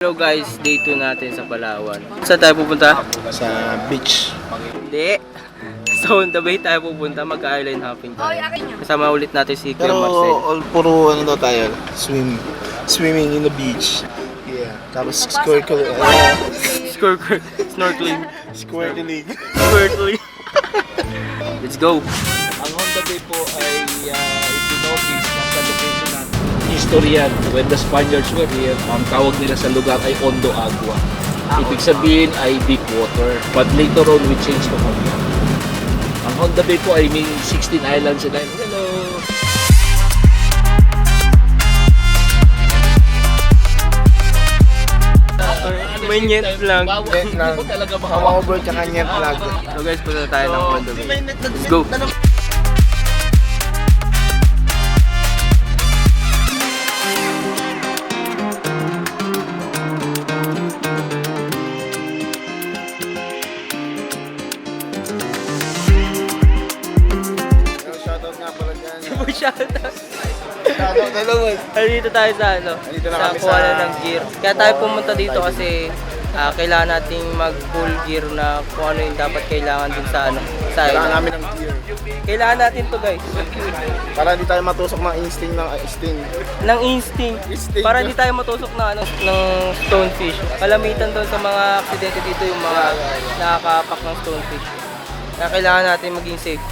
Hello guys, day 2 natin sa Palawan. Saan tayo pupunta? Sa beach. Hindi. So on the way tayo pupunta, mag-island hopping tayo. Kasama ulit natin si Kuya Pero Marcel. puro ano daw tayo, swimming in the beach. Yeah. Tapos snorkeling. Snorkeling. Squirtling. Snorkeling. Let's go. Ang Honda Bay po ay, if you notice, nasa location natin. History yan. When the Spaniards were here, ang tawag nila sa lugar ay Hondo Agua. Ibig sabihin ay deep water. But later on, we changed to Honda. Ang Honda Bay po ay may 16 islands and islands. Hello! May net vlog. Net po talaga Over tsaka net vlog. So guys, punta tayo ng Hondo Bay. Let's go. Shoutout nga pala dyan. Shoutout. Shoutout na naman. Dito tayo sa ano, Nandito na sa kami kuha sa- ng gear. Kaya tayo pumunta dito kasi kailangan nating mag-full gear na kung ano yung dapat kailangan dun sa ano, sa Kailangan island. namin ng gear. Kailangan natin to guys. Para hindi tayo matusok ng instinct ng sting. Ng instinct. Instinct. Para hindi tayo matusok na ano, ng stonefish. Kalamitan doon sa mga aksidente dito yung mga nakakapak ng stonefish. Kaya kailangan natin maging safe.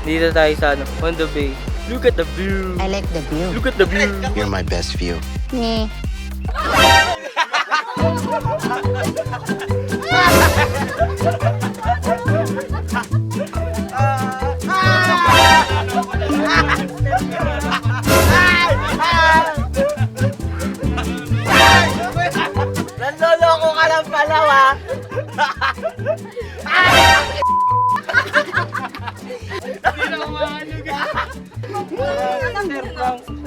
Dito tayo sa ano, Hondo Bay. Look at the view. I like the view. Look at the view. You're my best view. Nye. Nandoloko ka lang pala, wa.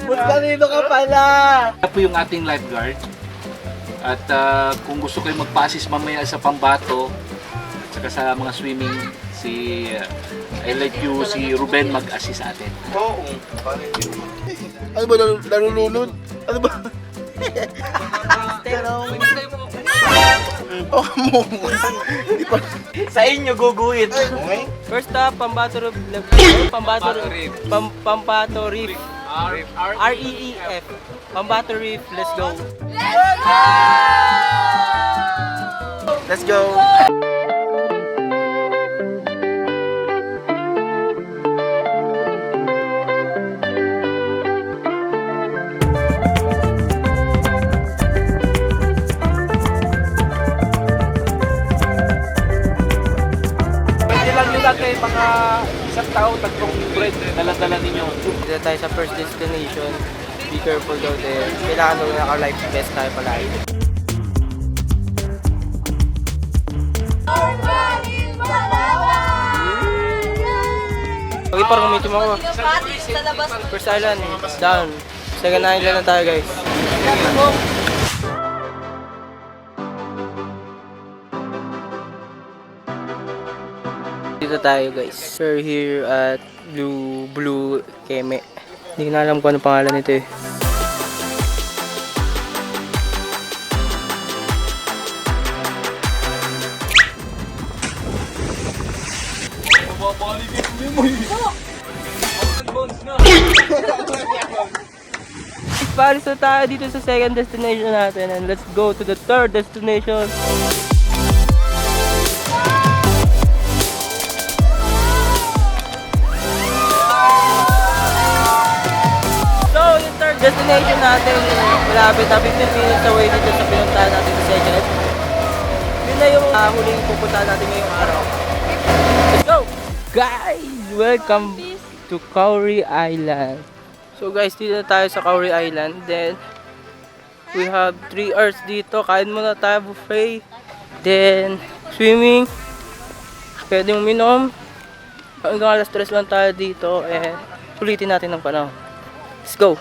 Ba't kanino ka pala? Ito po yung ating lifeguard. At kung gusto kayo magpasis mamaya sa Pambato, at saka sa mga swimming, I let you si Ruben mag-assist sa atin. Oo. Ano ba, nalulunod? Ano ba? Oh, mo. Hindi pa. Sa inyo guguhit. Okay. First up, Pambato Reef. Pambato Reef. R-E-E-F. Pambato Reef. Let's go. Let's go. Pwede lang nila kay mga isang tao, tatlong bread, dala-dala ninyo. Dito tayo sa first destination. Be careful daw there. Kailangan daw naka-life vest tayo palagi. Okay, parang umitim ako. First island, down. Second island na tayo guys. Dito tayo guys. We're here at Blue Keme. Hindi ko na alam kung ano pangalan nito eh. Paris na tayo dito sa second destination natin and let's go to the third destination. So, yung third destination natin, malapit na 15 minutes away dito sa pinuntahan natin sa second. Yun na yung huling pupuntahan natin ngayong araw. Let's go! Guys, welcome to Cowrie Island. So guys, dito na tayo sa Cowrie Island. Then, we have 3 hours dito. Kain muna tayo buffet. Then, swimming. Pwede uminom. Hanggang alas 3 lang tayo dito. And, ulitin natin ng panahon. Let's go!